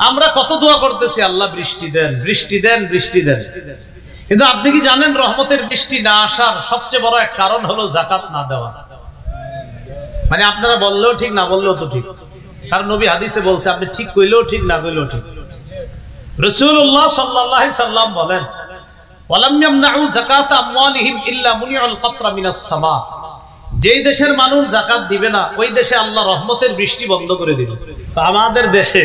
আমরা কত দোয়া করতেছি, আল্লাহ বৃষ্টি দেন, বৃষ্টি দেন, বৃষ্টি দেন। কিন্তু আপনি কি জানেন রহমতের বৃষ্টি না আসার সবচেয়ে বড় এক কারণ হলো যাকাত না দেওয়া। মানে আপনারা বললেও ঠিক, না বললেও তো ঠিক, কারণ নবী হাদিসে বলছে আপনি ঠিক কইলেও ঠিক, না কইলেও ঠিক। রাসূলুল্লাহ সাল্লাল্লাহু আলাইহি সাল্লাম বলেন, ওয়ালাম ইয়ামনাউ যাকাত আমওয়ালিহিম ইল্লা মুনিউল কাতরা মিনাস সামা। যেই দেশের মানুষ যাকাত দিবে না, ওই দেশে আল্লাহ রহমতের বৃষ্টি বন্ধ করে দিবে। তো আমাদের দেশে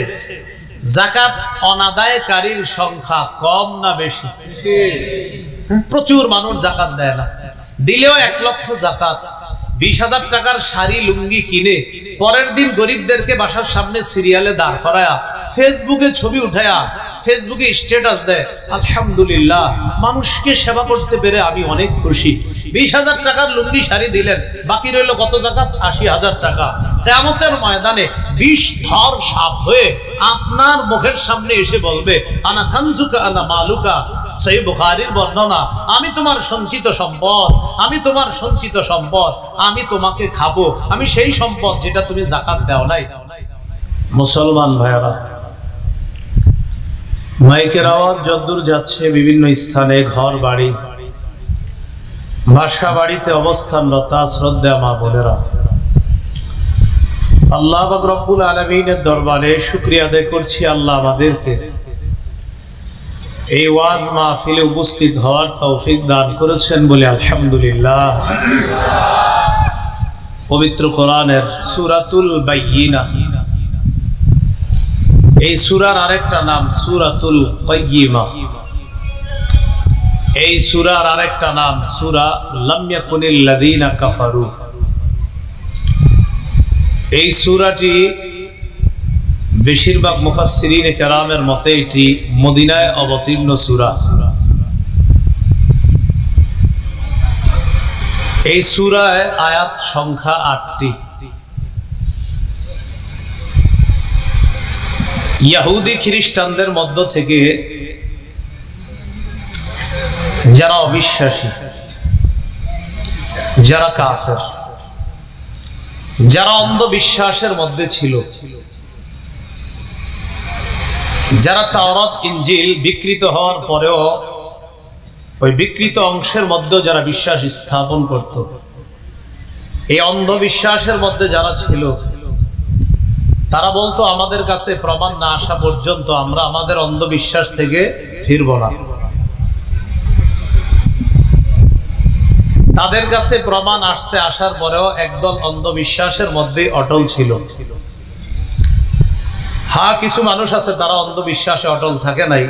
যাকাত অনাদায়কারীর সংখ্যা কম না বেশি? প্রচুর মানুষ যাকাত দেয় না, দিলেও 1 লক্ষ যাকাত, 20,000 টাকার শাড়ি লুঙ্গি কিনে পরের দিন গরিবদেরকে বাসার সামনে সিরিয়ালে দাঁড় করায়া ফেসবুকে ছবি উঠায়া ফেসবুকে স্ট্যাটাস দেয়, আলহামদুলিল্লাহ মানুষকে সেবা করতে পেরে আমি অনেক খুশি। 20,000 টাকার লুঙ্গি শাড়ি দিলেন, বাকি রইল কত যাকাত? 80,000 টাকা। কিয়ামতের ময়দানে 20 ধর সাপ হয়ে আপনার মুখের সামনে এসে বলবে, আনা কানজুকা আনা মালুকা। সহিহ বুখারীর বর্ণনা, আমি তোমার সঞ্চিত সম্পদ, আমি তোমার সঞ্চিত সম্পদ, আমি তোমাকে খাবো, আমি সেই সম্পদ যেটা তুমি যাকাত দাও নাই। মুসলমান ভাইরা, মাইকের আওয়াজ যদ্দূর যাচ্ছে বিভিন্ন স্থানে, ঘর বাড়ি, বাসা বাড়িতে অবস্থানরত শ্রদ্ধা মা বোনেরা, আল্লাহ পাক রব্বুল আলামিনের দরবারে শুকরিয়া আদায় করছি, আল্লাহ আমাদেরকে এই ওয়াজ মাহফিলে উপস্থিত হওয়ার তৌফিক দান করেছেন বলে আলহামদুলিল্লাহ। পবিত্র কোরআনের সূরাতুল বাইয়িনা, এই সূরার আরেকটা নাম সূরাতুল কাইয়িমা, এই সূরার আরেকটা নাম সূরা লাম ইয়াকুনিল লাযীনা কাফারু। এই সূরাটি বেশিরভাগ মুফাসসিরিনে কেরামের মতে এটি মদিনায় অবতীর্ণ সূরা। এই সূরায় আয়াত সংখ্যা 8টি। ইহুদি খ্রিস্টানদের মধ্য থেকে যারা অবিশ্বাসী, যারা কাফের, যারা অন্ধবিশ্বাসের মধ্যে ছিল, যারা তাওরাত ইনজিল বিকৃত হওয়ার পরেও ওই বিকৃত অংশের মধ্যে যারা বিশ্বাস স্থাপন করত, এই অন্ধবিশ্বাসের মধ্যে যারা ছিল, তারা বলতো আমাদের কাছে প্রমাণ না আসা পর্যন্ত আমরা আমাদের অন্ধবিশ্বাস থেকে ফিরব না। তাদের কাছে প্রমাণ আসছে, আসার পরেও একদল অন্ধবিশ্বাসের মধ্যে অটল ছিল। হ্যাঁ, কিছু মানুষ আছে তারা অন্ধবিশ্বাসে অটল থাকে নাই,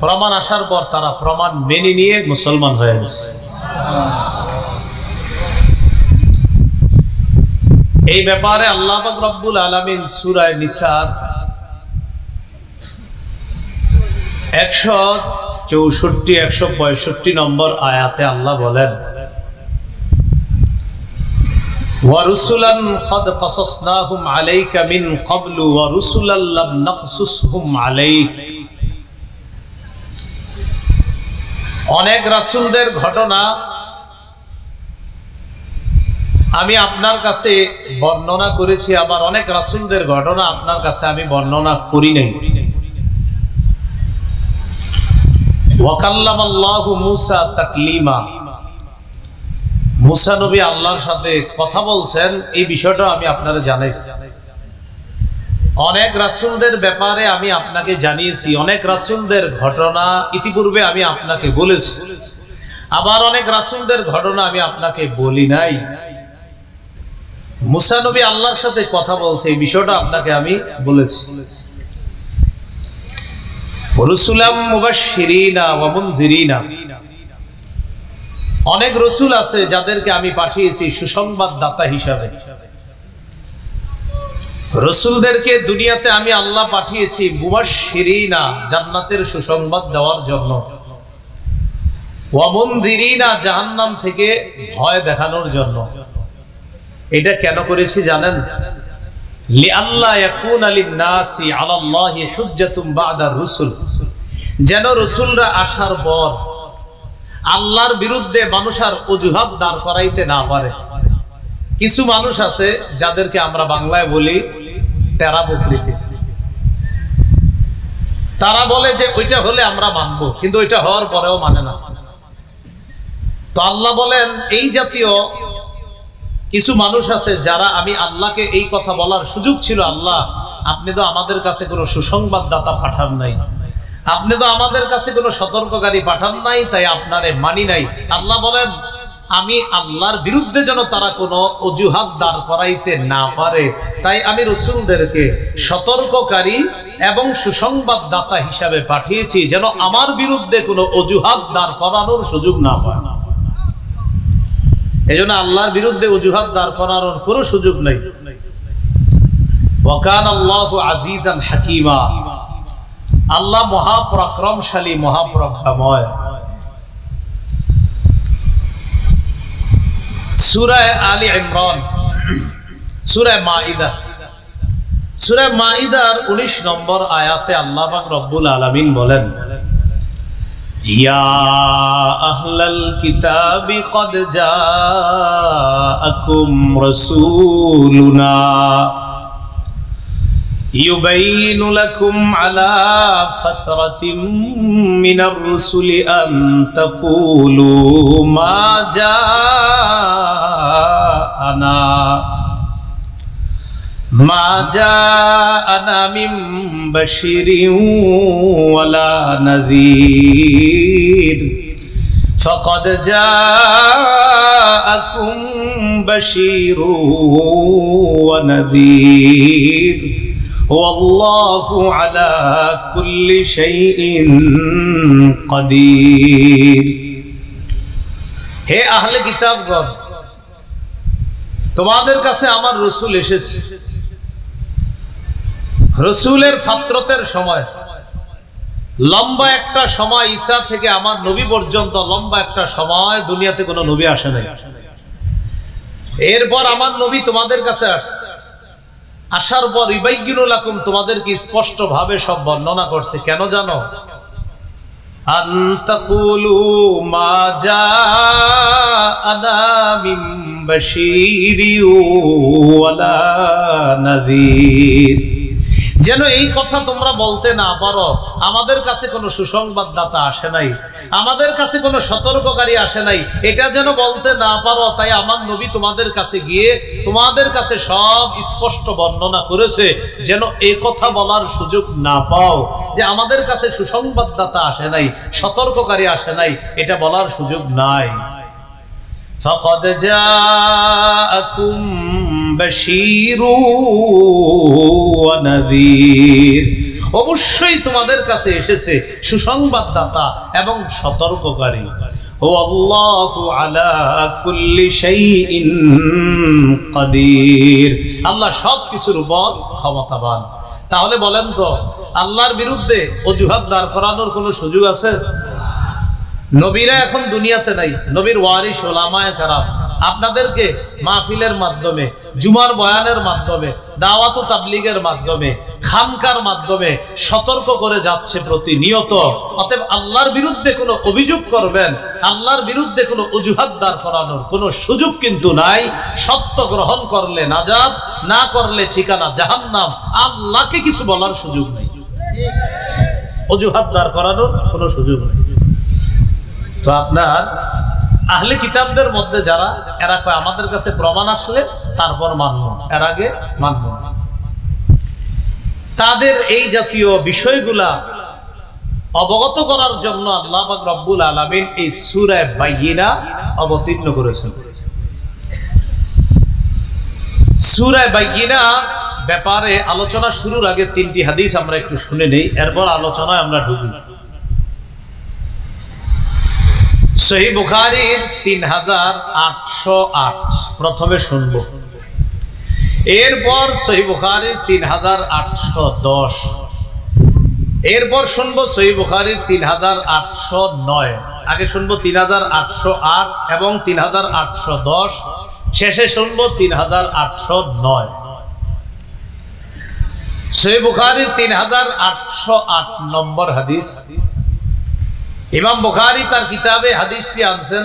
প্রমাণ আসার পর তারা প্রমাণ মেনে নিয়ে মুসলমান হয়ে গেছে। এই ব্যাপারে আল্লাহ পাক রব্বুল আলামিন সূরা নিসার 164-165 নম্বর আয়াতে আল্লাহ বলেন, ওয়ারুসুলান ক্বাদ কাসাসনাহুম আলাইকা মিন ক্বাবলু ওয়ারুসুলান লাম নাকসুসহুম আলাইক। অনেক রাসূলদের ঘটনা আমি আপনার কাছে বর্ণনা করেছি, আবার অনেক রাসূলদের ঘটনা আপনার কাছে আমি বর্ণনা করি নাই। ওয়া কাল্লামাল্লাহু মূসা তাকলিমা, মূসা নবী আল্লাহর সাথে কথা বলছেন, এই বিষয়টা আমি আপনারা জানাইছি। অনেক রাসূলদের ব্যাপারে আমি আপনাকে জানিয়েছি, অনেক রাসূলদের ঘটনা ইতিপূর্বে আমি আপনাকে বলেছি, আবার অনেক রাসূলদের ঘটনা আমি আপনাকে বলি নাই। মূসা নবী আল্লাহর সাথে কথা বলছে, এই বিষয়টা আপনাকে আমি বলেছি। রাসূলাম মুবাশশিরিনা ওয়া মুনজিরিনা, অনেক রাসূল আছে যাদেরকে আমি পাঠিয়েছি সুসংবাদদাতা হিসাবে। রাসূলদেরকে দুনিয়াতে আমি আল্লাহ পাঠিয়েছি মুবাশশিরিনা, জান্নাতের সুসংবাদ দেওয়ার জন্য, ওয়া মুনজিরিনা, জাহান্নাম থেকে ভয় দেখানোর জন্য। এটা কেন করেছি জানেন? লিআল্লা ইয়াকুনা লিন-নাসি আলাল্লাহি হুজ্জাতুম বা'দার রুসুল, যেন রাসূলরা আসার পর আল্লাহর বিরুদ্ধে মানুষ আর অজুহাত দাঁড় করাইতে না পারে। কিছু মানুষ আছে যাদেরকে আমরা বাংলায় বলি তেরা প্রকৃতির। তারা বলে যে ওইটা হলে আমরা মানবো, কিন্তু ওইটা হওয়ার পরেও মানে না। তো আল্লাহ বলেন এই জাতীয় কিছু মানুষ আছে যারা, আমি আল্লাহকে এই কথা বলার সুযোগ ছিল, আল্লাহ আপনি তো আমাদের কাছে কোনো সুসংবাদদাতা পাঠান নাই, আপনি তো আমাদের কাছে কোনো সতর্ককারী পাঠান নাই, তাই আপনারে মানি নাই। আল্লাহ বলেন আমি আল্লাহর বিরুদ্ধে যেন তারা কোনো অজুহাত দাঁড় করাইতে না পারে, তাই আমি রাসূলদেরকে সতর্ককারী এবং সুসংবাদদাতা হিসাবে পাঠিয়েছি, যেন আমার বিরুদ্ধে কোনো অজুহাত দাঁড় করানোর সুযোগ না পায়। এই জন্য আল্লাহর বিরুদ্ধে অজুহাত দাঁড় করানোর কোনো সুযোগ নেই। ওয়া কানা আল্লাহু আজিজান হাকীমা, আল্লাহ মহাপরাক্রমশালী, মহাপ্রজ্ঞাময়। সূরা আলী ইমরান, সূরা মাইদা, সূরা মাইদার 19 নম্বর আয়াতে আল্লাহ পাক রব্বুল আলামিন বলেন, ইয়া আহলাল কিতাবি ক্বাদ জাআকুম রাসূলুনা يبين لكم على فترة من الرسل أن تقولوا ما جاءنا من بشير ولا نذير فقد جاءكم بشير ونذير والله على كل شيء قدير। হে আহলে কিতাবগণ, তোমাদের কাছে আমার রাসূল এসেছে। রাসূলের ফাতরতের সময়, লম্বা একটা সময়, ঈসা থেকে আমার নবী পর্যন্ত লম্বা একটা সময় দুনিয়াতে কোনো নবী আসে নাই। এরপর আমার নবী তোমাদের কাছে আসছে, আসার পর ইবাইয়িনু লাকুম, তোমাদেরকে স্পষ্ট ভাবে সব বর্ণনা করছে। কেন জানো? আনতাকুলু মা জাআনা মিন বাশীরি ওয়ালা নাযীর, যেন এই কথা তোমরা বলতে না পারো আমাদের কাছে কোনো সুসংবাদদাতা আসে নাই, আমাদের কাছে কোনো সতর্ককারী আসে নাই, এটা যেন বলতে না পারো। তাই আমার নবী তোমাদের কাছে গিয়ে তোমাদের কাছে সব স্পষ্ট বর্ণনা করেছে, যেন এই কথা বলার সুযোগ না পাও যে আমাদের কাছে সুসংবাদদাতা আসে নাই, সতর্ককারী আসে নাই, এটা বলার সুযোগ নাই। ফাকাদ জাআকুম বাশীরু ওয়া নাযীর, অবশ্যই তোমাদের কাছে এসেছে সুসংবাদদাতা এবং সতর্ককারী। ওয়াল্লাহু আলা কুল্লি শাইইন কাদির, আল্লাহ সব কিছুর উপর ক্ষমতাবান। তাহলে বলেন তো, আল্লাহর বিরুদ্ধে অজুহাত দাঁড় করানোর কোনো সুযোগ আছে? নবীরা এখন দুনিয়াতে নাই, নবীর ওয়ারিস উলামায়ে কেরাম আপনাদেরকে মাহফিলের মাধ্যমে, জুমার বয়ানের মাধ্যমে, দাওয়াত ও তাবলীগের মাধ্যমে, খানকার মাধ্যমে সতর্ক করে যাচ্ছে প্রতিনিয়ত। অতএব আল্লাহর বিরুদ্ধে কোনো অভিযোগ করবেন, আল্লাহর বিরুদ্ধে কোনো অজুহাত দাঁড় করানোর কোনো সুযোগ কিন্তু নাই। সত্য গ্রহণ করলে নাজাত, না করলে ঠিকানা জাহান্নাম। আল্লাহকে কিছু বলার সুযোগ নেই, অজুহাত দাঁড় করানোর কোনো সুযোগ নেই। তো আপনার আহলে কিতাবদের মধ্যে যারা, এরা কয় আমাদের কাছে প্রমাণ আসলে তারপর মানব, এর আগে মানব না। তাদের এই জাতীয় বিষয়গুলা অবগত করার জন্য আল্লাহ পাক রব্বুল আলামিন এই সূরা বাইয়িনা অবতীর্ণ করেছেন। সূরা বাইয়িনা ব্যাপারে আলোচনা শুরুর আগে 3টি হাদিস আমরা একটু শুনে নেই, এরপর আলোচনায় আমরা ঢুকি। সহিহ বুখারীর 3808 প্রথমে শুনব, এরপর সহিহ বুখারীর 3810, এরপর শুনব সহিহ বুখারীর 3809। আগে শুনবো 3808 এবং 3810, শেষে শুনবো 3809। সহিহ বুখারীর 3808 নম্বর হাদিস। ইমাম বুখারী তার কিতাবে হাদিসটি আনছেন,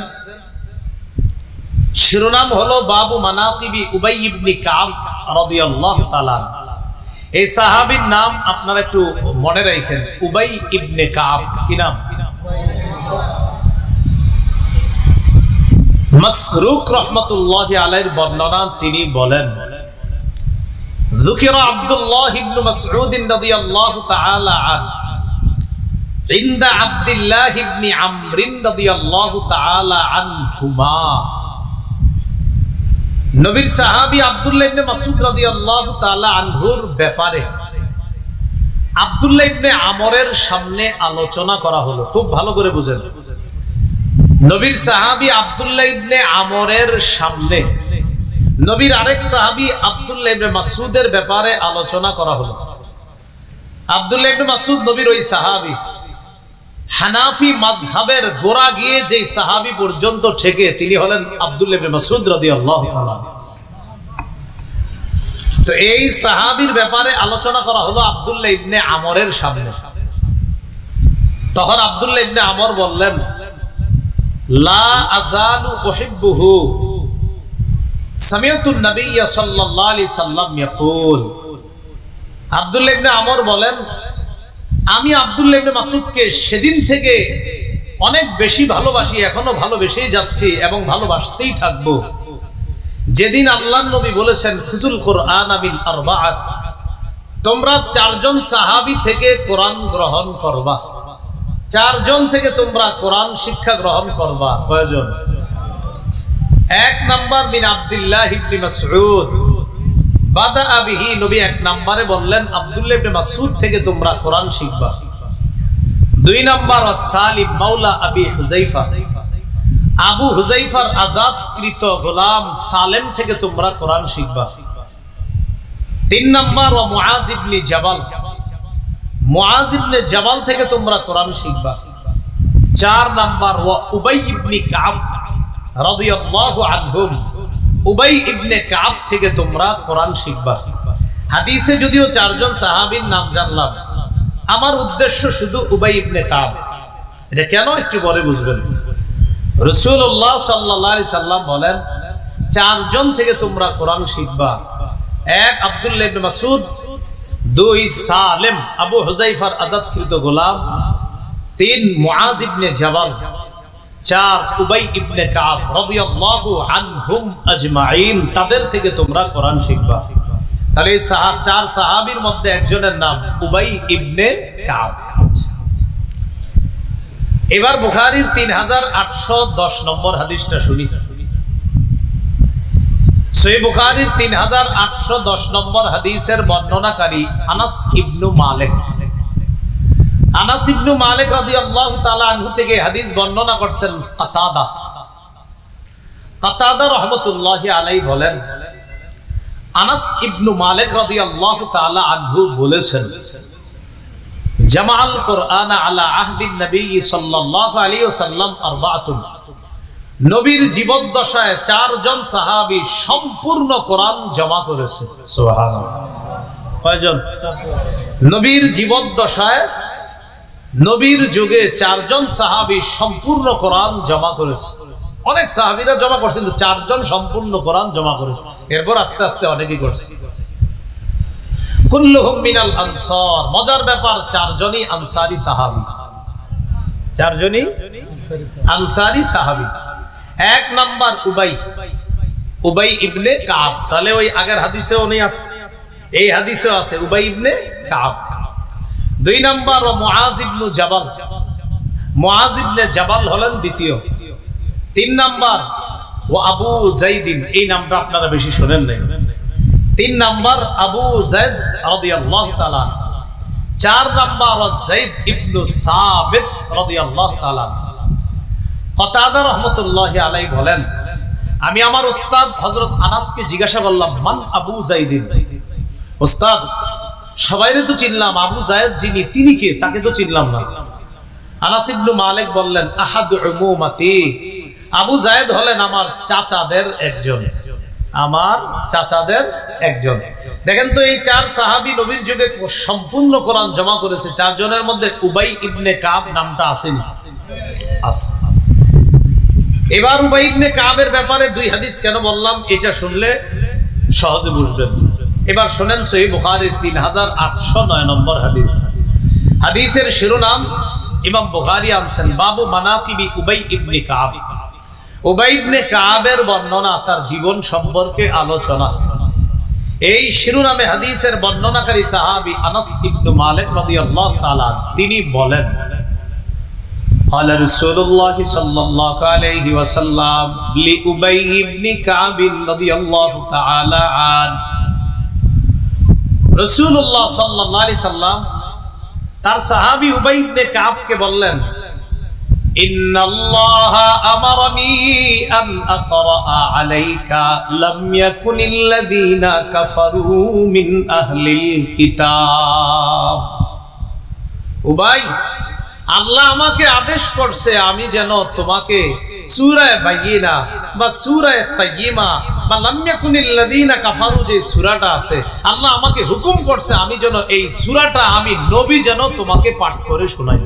শিরোনাম হলো বাবু মানাকিবি উবাই ইবনে কাব রাদিয়াল্লাহু তাআলা। এই সাহাবীর নাম আপনারা একটু মনে রাখেন, উবাই ইবনে কাব। কি নাম? মাসরুক রাহমাতুল্লাহি আলাইহির বর্ণনা, তিনি বলেন যুকিরা আব্দুল্লাহ ইবনে মাসউদ রাদিয়াল্লাহু তাআলা আনহু ইনদা আব্দুল্লাহ ইবনে আমর রাদিয়াল্লাহু তাআলা আনহুমা। নবীর সাহাবী আব্দুল্লাহ ইবনে মাসউদ রাদিয়াল্লাহু তাআলা আনহুর ব্যাপারে আব্দুল্লাহ ইবনে আমরের সামনে আলোচনা করা হলো। খুব ভালো করে বুঝেন, নবীর সাহাবী আব্দুল্লাহ ইবনে আমরের সামনে নবীর আরেক সাহাবী আব্দুল্লাহ ইবনে মাসউদের ব্যাপারে আলোচনা করা হলো। আব্দুল্লাহ ইবনে মাসউদ নবীর ওই সাহাবী, হানাফি মাযহাবের গোড়া গিয়ে যে সাহাবী পর্যন্ত ঠেকে তিনি হলেন আব্দুল্লাহ ইবনে মাসউদ রাদিয়াল্লাহু তাআলা। তো এই সাহাবীর ব্যাপারে আলোচনা করা হলো আব্দুল্লাহ ইবনে আমরের সামনে। তখন আব্দুল্লাহ ইবনে আমর বললেন, লা আযালু উহিব্বুহু সামিআতু নবী সাল্লাল্লাহু আলাইহি সাল্লাম ইয়াকুল। আব্দুল্লাহ ইবনে আমর বলেন, আমি আব্দুল্লাহ ইবনে মাসউদকে সেদিন থেকে অনেক বেশি ভালোবাসি, এখনো ভালোবেসেই যাচ্ছি এবং ভালোবাসতেই থাকবো, যেদিন আল্লাহর নবী বলেছেন খুজুল কুরআন মিন আরবাআত, তোমরা চারজন সাহাবী থেকে কোরআন গ্রহণ করবা। চারজন থেকে তোমরা কোরআন শিক্ষা গ্রহণ করবা। কয়জন? এক নাম্বার মিন আব্দুল্লাহ ইবনে মাসউদ, বাদা বিহি, নবী এক নম্বরে বললেন আব্দুল্লাহ ইবনে মাসউদ থেকে তোমরা কোরআন শিখবা। দুই নাম্বার সালিম মাওলা আবি হুযাইফা, আবু হুযাইফার আযাদকৃত গোলাম সালেম থেকে তোমরা কোরআন শিখবা। তিন নাম্বার মুআজ ইবনে জাবাল, মুআজ ইবনে জাবাল থেকে তোমরা কোরআন শিখবা। চার নাম্বার উবাই ইবনে কাব রাদিয়াল্লাহু আনহুম, উবাই ইবনে কাব থেকে তোমরা কোরআন শিখবা। হাদিসে যদিও চারজন সাহাবীর নাম জানলাম, আমার উদ্দেশ্য শুধু উবাই ইবনে কাব। এটা কেন একটু পরে বুঝবেন। রাসূলুল্লাহ সাল্লাল্লাহু আলাইহি সাল্লাম বলেন চারজন থেকে তোমরা কোরআন শিখবা। এক আব্দুল্লাহ ইবনে মাসউদ, দুই সালেম আবু হুযাইফার আযাদকৃত গোলাম, তিন মুআজ ইবনে জাবাল, চার উবাই ইবনে কাব রাদিয়াল্লাহু আনহুম আজমাইন, তাদের থেকে তোমরা কোরআন শিখবা। তাহলে এই চার সাহাবীর মধ্যে একজনের নাম উবাই ইবনে কাব। এবার বুখারীর 3810 নম্বর হাদিসটা শুনি। সহিহ বুখারীর 3810 নম্বর হাদিসের বর্ণনাকারী আনাস ইবনু মালিক। আনাস ইবনু মালিক রাদিয়াল্লাহু তাআলা আনহু থেকে হাদিস বর্ণনা করছেন কাতাদা। কাতাদা রাহমাতুল্লাহি আলাইহি বলেন, আনাস ইবনু মালিক রাদিয়াল্লাহু তাআলা আনহু বলেছেন, জামাআল কুরআন আলা আহদিন নবী সাল্লাল্লাহু আলাইহি ওয়াসাল্লাম আরবাআতুন, নবীর জীবদ্দশায় চারজন সাহাবী সম্পূর্ণ কোরআন জমা করেছে। সুবহানাল্লাহ। কয়জন? নবীর জীবদ্দশায়, নবীর যুগে চারজন সাহাবী সম্পূর্ণ কোরআন জমা করেছে। অনেক সাহাবীরা জমা করছেন, কিন্তু চারজন সম্পূর্ণ কোরআন জমা করেছে। এরপর আস্তে আস্তে অনেকেই করছে। কুল্লুহুম মিনাল আনসার, মজার ব্যাপার চারজনই আনসারী সাহাবী। চারজনই আনসারী সাহাবী। এক নাম্বার উবাই ইবনে কাব, তাহলে ওই আগের হাদিসেও নেই আছে, এই হাদিসেও আছে উবাই ইবনে কাব। দুই নাম্বার মুআজ ইবনে জাবাল, মুআজ ইবনে জাবাল হলেন দ্বিতীয়। তিন নাম্বার আবু যাইদিন, এই নামটা আপনারা বেশি শোনেন নাই। তিন নাম্বার আবু যায়েদ রাদিয়াল্লাহু তাআলা। চার নাম্বার যায়েদ ইবনে সাবিত রাদিয়াল্লাহু তাআলা। কাতাদা রাহমাতুল্লাহি আলাইহি বলেন, আমি আমার উস্তাদ হযরত আনাসকে জিজ্ঞাসা করলাম, মান আবু যাইদিন? উস্তাদ, সবাইরে তো চিনলাম, আবু যায়েদ যিনি, তিনি কে? তাকে তো চিনলাম না। আনাস ইবনে মালিক বললেন, আহাদু উমুমাতি, আবু যায়েদ হলেন আমার চাচাদের একজন, আমার চাচাদের একজন। দেখেন তো, এই চার সাহাবী নবীর যুগে সম্পূর্ণ কোরআন জমা করেছে। চারজনের মধ্যে উবাই ইবনে কাব নামটা আসেনি। এবার উবাই ইবনে কাবের ব্যাপারে দুই হাদিস কেন বললাম, এটা শুনলে সহজে বুঝবেন। এবার শুনেন সহিহ বুখারীর 3809 নম্বর হাদিস। হাদিসের শিরোনাম ইমাম বুখারী আনছেন বাবু মানাকিবি উবাই ইবনে কাব। উবাই ইবনে কাবের বর্ণনা, তার জীবন সম্পর্কে আলোচনা। এই শিরোনামে হাদিসের বর্ণনাকারী সাহাবী আনাস ইবনে মালিক রাদিয়াল্লাহু তাআলা তিনি বলেন, قال رسول الله صلى الله عليه وسلم لأبي بن كعب رضي الله تعالى عنه। রাসূলুল্লাহ সাল্লাল্লাহু আলাইহি সাল্লাম তার সাহাবী উবাই ইবনে কাবকে বললেন, ইন্নাল্লাহা আমারানি আন আকরা আলাইকা লাম ইয়াকুনিল্লাযীনা কাফারু মিন আহলিল কিতাব। উবাই, আল্লাহ আমাকে আদেশ করছে আমি যেন তোমাকে সূরা বাইয়িনা বা সূরা কাইয়িমা বা লাম ইয়াকুনিল্লাযীনা কাফারু যে সূরাটা আছে, আল্লাহ আমাকে হুকুম করছে আমি যেন এই সূরাটা আমি নবী যেন তোমাকে পাঠ করে শোনাই।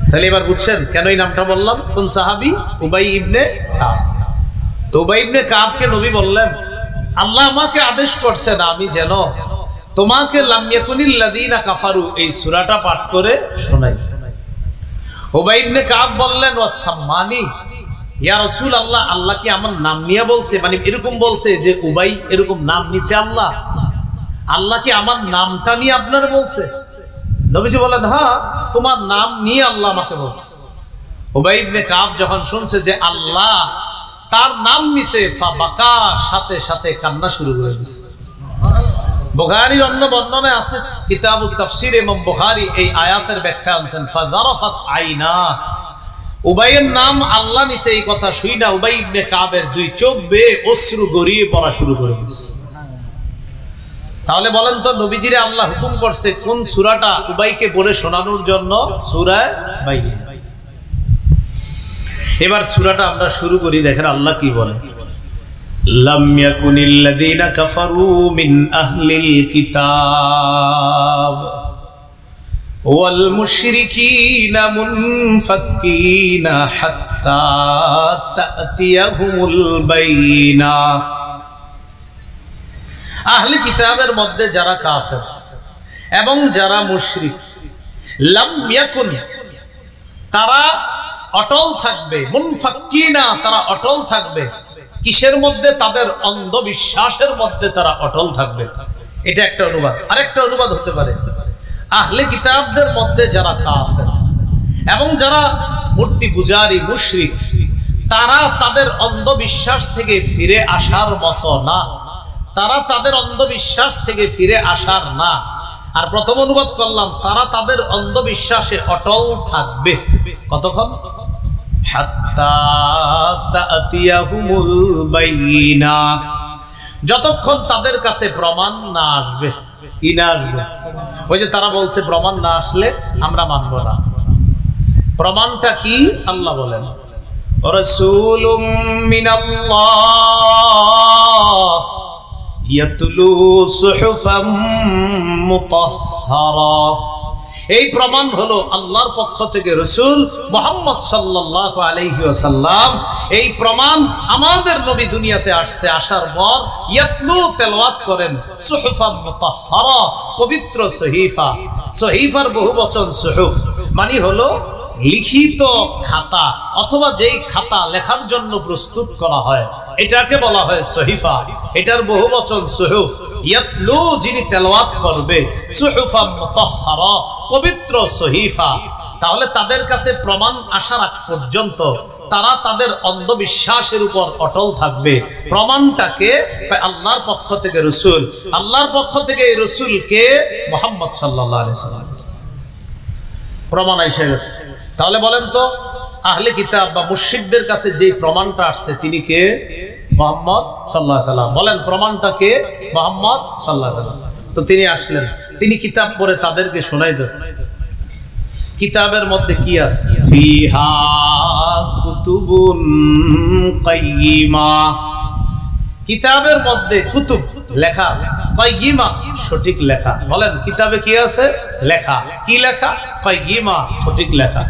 তাহলে এবার বুঝছেন কেন এই নামটা বললাম? কোন সাহাবী? উবাই ইবনে কাব। তো উবাই ইবনে কাবকে নবী বললেন, আল্লাহ আমাকে আদেশ করছেন আমি যেন তোমাকে লাম ইয়াকুনিল্লাযীনা কাফারু এই সূরাটা পাঠ করে শোনাই। উবাই ইবনে কাব বললেন, ওয়াসাম্মানি ইয়া রাসূলুল্লাহ, আল্লাহ কি আমার নাম নিয়ে বলছে? মানে এরকম বলছে যে উবাই এরকম নাম নিছে আল্লাহ? আল্লাহ কি আমার নামটা নিয়ে আপনার বলছে? নবীজি বলেন, হ্যাঁ, তোমার নাম নিয়ে আল্লাহ আমাকে বলছে। উবাই ইবনে কাব যখন শুনছে যে আল্লাহ তার নাম নিছে, ফাবাকা, সাথে সাথে কান্না শুরু করে দিয়েছে। বুখারীর অন্য বর্ণনায় আছে, কিতাবুত তাফসীর ইমাম বুখারী এই আয়াতের ব্যাখ্যা আনছেন, ফাযারাফাত আইনা। উবাইয়ের নাম আল্লাহ নিছে এই কথা শুইনা উবাই ইবনে কাবের দুই চোখ বেয়ে অশ্রু গড়িয়ে পড়া শুরু করে দিয়েছে। তাহলে বলেন তো, নবীজিরে আল্লাহ হুকুম করছে কোন সূরাটা উবাইকে বলে শোনানোর জন্য? সূরা বাইয়িনা। এবার সূরাটা আমরা শুরু করি, দেখেন আল্লাহ কি বলে। লাম ইয়াকুনিল্লাযীনা কাফারু মিন আহলিল কিতাব ওয়াল মুশরিকিনা মুনফাক্কিনা হাত্তা তা'তিয়াহুমুল বাইয়িনা। আহলে কিতাবের মধ্যে যারা কাফের এবং যারা মুশরিক, লাম ইয়াকুন তারা অটল থাকবে, মুনফাক্কিনা তারা অটল থাকবে। কিসের মধ্যে? তাদের অন্ধবিশ্বাসের মধ্যে তারা অটল থাকবে। এটা একটা অনুবাদ। আরেকটা অনুবাদ হতে পারে, আহলে কিতাবদের মধ্যে যারা কাফের এবং যারা মূর্তি পূজারী মুশরিক, তারা তাদের অন্ধবিশ্বাস থেকে ফিরে আসার মতো না, তারা তাদের অন্ধবিশ্বাস থেকে ফিরে আসার না। আর প্রথম অনুবাদ করলাম, তারা তাদের অন্ধবিশ্বাসে অটল থাকবে কতক্ষণ? হাত্তা তা'তিয়াহুমুল বাইয়িনা, যতক্ষণ তাদের কাছে প্রমাণ না আসবে। কি না আসবে? ওই যে তারা বলছে প্রমাণ না আসলে আমরা মানব না। প্রমাণটা কি? আল্লাহ বলেন, রাসূলুম মিনাল্লাহ ইয়াতলু সুহুফাম মুতাহহারা। এই প্রমাণ হলো আল্লাহর পক্ষ থেকে রাসূল মুহাম্মদ সাল্লাল্লাহু আলাইহি ওয়াসাল্লাম। এই প্রমাণ আমাদের নবী দুনিয়াতে আসছে, আসার পর ইয়াতলু তেলাওয়াত করেন সুহুফাম মুতাহহারা, পবিত্র সহিফা। সহিফার বহুবচন সুহুফ, মানে হলো লিখিত খাতা অথবা যেই খাতা লেখার জন্য প্রস্তুত করা হয়, এটাকে বলা হয় সহিফা। এটার বহুবচন সুহুফ। ইয়াতলু যিনি তেলাওয়াত করবে, সুহুফাম মুতাহহারা পবিত্র সহিফা। তাহলে তাদের কাছে প্রমাণ আসার আগ পর্যন্ত তারা তাদের অন্ধবিশ্বাসের উপর অটল থাকবে। প্রমাণটাকে আল্লাহর পক্ষ থেকে রাসূল, আল্লাহর পক্ষ থেকে এই রাসূলকে মুহাম্মদ সাল্লাল্লাহু আলাইহি ওয়াসাল্লাম প্রমাণ এসে গেছে। তাহলে বলেন তো, আহলে কিতাব বা মুশরিকদের কাছে যে প্রমাণটা আসছে তিনি কে? মুহাম্মদ সাল্লাল্লাহু আলাইহি ওয়াসাল্লাম। বলেন প্রমাণটা কে? মুহাম্মদ সাল্লাল্লাহু আলাইহি ওয়াসাল্লাম। তো তিনি আসলেন, তিনি কিতাব পড়ে তাদেরকে শোনাই দিয়েছেন। কিতাবের মধ্যে কি আছে? ফিহা কুতুবুন কাইয়িমা। কিতাবের মধ্যে কুতুব লেখা আছে, কাইয়িমা সঠিক লেখা। বলেন কিতাবে কি আছে? লেখা। কি লেখা? কাইয়িমা সঠিক লেখা।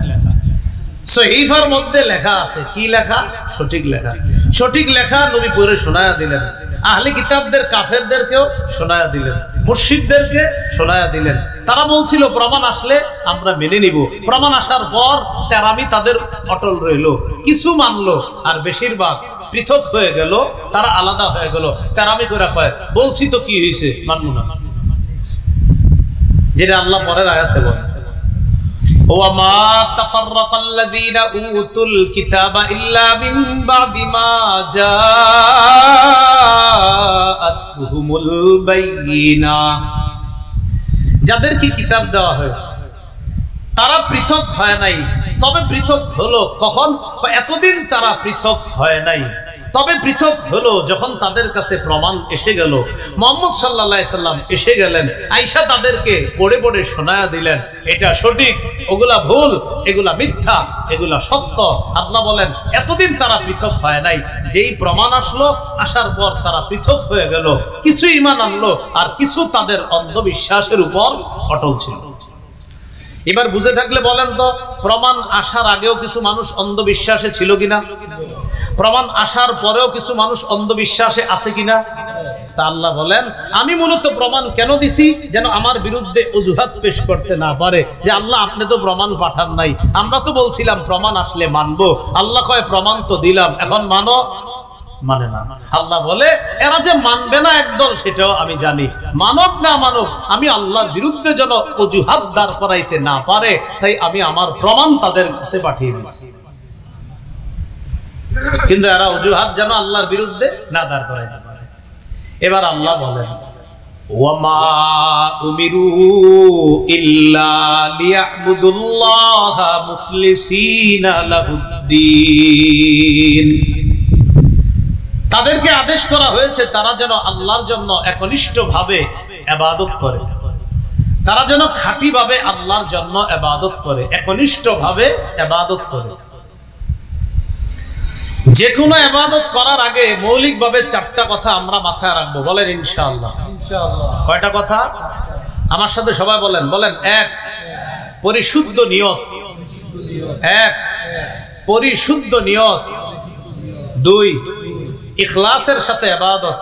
সহিফার মধ্যে লেখা আছে, কি লেখা? সঠিক লেখা। সঠিক লেখা নবী পড়ে শোনায়া দিলেন। আহলে কিতাবদের কাফেরদেরকেও শোনায়া দিলেন, মুশরিকদেরকে শোনায়া দিলেন। তারা বলছিল প্রমাণ আসলে আমরা মেনে নিব। প্রমাণ আসার পর তেরামি তাদের অটল রইল, কিছু মানলো আর বেশিরভাগ পৃথক হয়ে গেল, তারা আলাদা হয়ে গেল। তেরামি করে কয় বলছি তো কি হয়েছে, মানবো না, যেটা আল্লাহ পরের আয়াতে বলে ওয়ামা তাফাররাকাল্লাযীনা উতুল কিতাবা ইল্লা মিন বাদি মা জাআতহুমুল বাইয়িনা। যাদেরকে কিতাব দেওয়া হয়েছে তারা পৃথক হয় নাই, তবে পৃথক হলো কখন? এতদিন তারা পৃথক হয় নাই, তবে পৃথক হলো যখন তাদের কাছে প্রমাণ এসে গেল। মুহাম্মদ সাল্লাল্লাহু আলাইহি সাল্লাম এসে গেলেন, আয়েশা তাদেরকে পড়ে পড়ে শোনায়া দিলেন এটা সঠিক, ওগুলা ভুল, এগুলা মিথ্যা, এগুলা সত্য। আল্লাহ বলেন এতদিন তারা পৃথক হয় নাই, যেই প্রমাণ আসলো, আসার পর তারা পৃথক হয়ে গেল। কিছু ঈমান আনলো আর কিছু তাদের অন্ধবিশ্বাসের উপর অটল ছিল। এবার বুঝে থাকলে বলেন তো, প্রমাণ আসার আগেও কিছু মানুষ অন্ধবিশ্বাসে ছিল কিনা? প্রমাণ আসার পরেও কিছু মানুষ অন্ধবিশ্বাসে আছে কিনা? তা আল্লাহ বলেন আমি মূলত প্রমাণ কেন দিছি? যেন আমার বিরুদ্ধে অজুহাত পেশ করতে না পারে যে আল্লাহ আপনি তো প্রমাণ পাঠান নাই, আমরা তো বলছিলাম প্রমাণ আসলে মানবো। আল্লাহ কয় প্রমাণ তো দিলাম, এখন মানো, মানে না। আল্লাহ বলে এরা যে মানবে না একদল, সেটাও আমি জানি। মানব না মানব, আমি আল্লাহর বিরুদ্ধে যেন অজুহাত দাঁড় করাইতে না পারে, তাই আমি আমার প্রমাণ তাদের কাছে পাঠিয়ে দিচ্ছি। কিন্তু এরা অজুহাত যেন আল্লাহর বিরুদ্ধে না দাঁড় করাইতে পারে। এবার আল্লাহ বলেন ওয়ামা উমিরু ইল্লা লিয়াবুদুল্লাহা মুখলিসিনা লাহুদ্দিন। তাদেরকে আদেশ করা হয়েছে তারা যেন আল্লাহর জন্য একনিষ্ঠভাবে ইবাদত করে, তারা যেন খাঁটিভাবে আল্লাহর জন্য ইবাদত করে, একনিষ্ঠভাবে ইবাদত করে। যে কোনো ইবাদত করার আগে মৌলিকভাবে চারটা কথা আমরা মাথায় রাখবো, বলেন ইনশাআল্লাহ। ইনশাআল্লাহ কয়টা কথা? আমার সাথে সবাই বলেন, বলেন। এক, পরিশুদ্ধ নিয়ত। এক, পরিশুদ্ধ নিয়ত। দুই, ইখলাসের সাথে ইবাদত।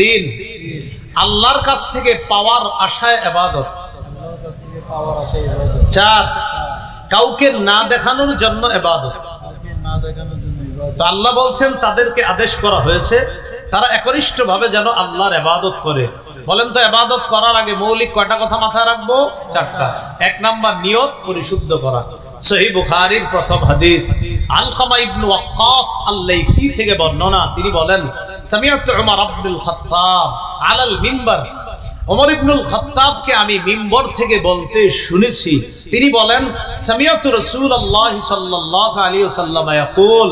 তিন, আল্লাহর কাছ থেকে পাওয়ার আশায় ইবাদত। চার, কাউকে না দেখানোর জন্য ইবাদত। তো আল্লাহ বলছেন তাদেরকে আদেশ করা হয়েছে তারা একনিষ্ঠভাবে যেন আল্লাহর ইবাদত করে। বলেন তো ইবাদত করার আগে মৌলিক কয়টা কথা মাথায় রাখবো? চারটা। এক নাম্বার নিয়ত পরিশুদ্ধ করা। সহিহ বুখারীর প্রথম হাদিস, আলকামা ইবনে ওয়াক্কাস আল-লাইথি থেকে বর্ণনা, তিনি বলেন সামিআতু উমর ইবনুল খাত্তাব আলাল মিম্বার। ওমর ইবনুল খাত্তাবকে আমি মিম্বর থেকে বলতে শুনেছি, তিনি বলেন সামিআতু রাসূলুল্লাহ সাল্লাল্লাহু আলাইহি ওয়াসাল্লাম ইয়াকুল,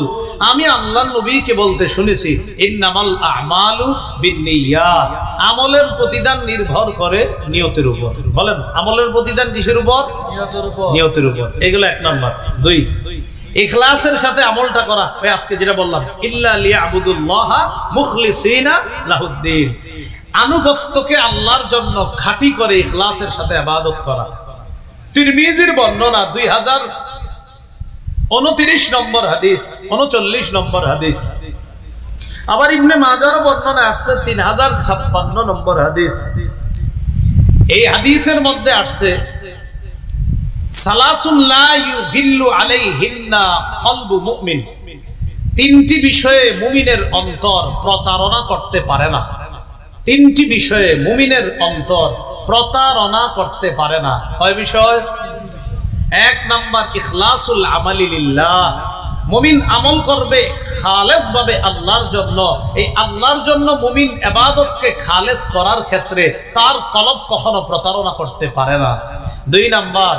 আমি আল্লাহর নবীকে বলতে শুনেছি ইন্নামাল আ'মালু বিন্নিয়াত, আমলের প্রতিদান নির্ভর করে নিয়তের উপর। বলেন আমলের প্রতিদান কিসের উপর? নিয়তের উপর। নিয়তের উপর। এগুলো এক নাম্বার। দুই, ইখলাসের সাথে আমলটা করা, ওই আজকে যেটা বললাম ইল্লা লিয়াবুদুল্লাহা মুখলিসিনা লাহুদ্দিন, আনুগত্যকে আল্লাহর জন্য খাঁটি করে ইখলাসের সাথে ইবাদত করা। তিরমিজির বর্ণনা 2029 নম্বর হাদিস, 39 নম্বর হাদিস। আবার ইবনে মাজার বর্ণনা আসছে 3056 নম্বর হাদিস। এই হাদিসের মধ্যে আসছে সালাসুন লা ইউগিল্লু আলাইহিন্না কলবু মুমিন, তিনটি বিষয়ে মুমিনের অন্তর প্রতারণা করতে পারে না। তিনটি বিষয়ে মুমিনের অন্তর প্রতারণা করতে পারে না। কয় বিষয়? এক নাম্বার ইখলাসুল আমালি লিল্লাহ, মুমিন আমল করবে খালেস ভাবে আল্লাহর জন্য। এই আল্লাহর জন্য মুমিন ইবাদতকে খালেস করার ক্ষেত্রে তার কলব কখনো প্রতারণা করতে পারে না। দুই নাম্বার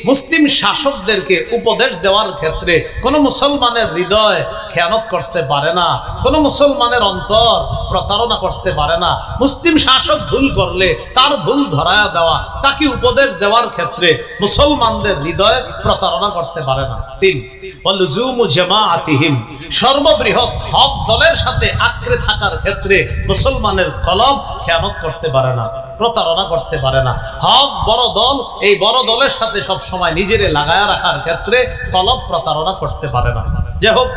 মুসলিম শাসকদেরকে উপদেশ দেওয়ার ক্ষেত্রে কোন মুসলমানের হৃদয় খেয়ানত করতে পারে না, কোন মুসলমানের অন্তর প্রতারণা করতে পারে না। মুসলিম শাসক ভুল করলে তার ভুল ধরায়া দেওয়া, তাকে উপদেশ দেওয়ার ক্ষেত্রে মুসলমানদের হৃদয় প্রতারণা করতে পারে না। 3, ওয়ালুজুমু জামাআতিহিম, সর্ববৃহৎ হক দলের সাথে আঁকড়ে থাকার ক্ষেত্রে মুসলমানের কলব খেয়ানত করতে পারে না, প্রতারণা করতে পারে না। হক বড় দল, এই বড় দলের সাথে সব সময় নিজেরে লাগায়া রাখার ক্ষেত্রে কলব প্রতারণা করতে পারে না। যাই হোক,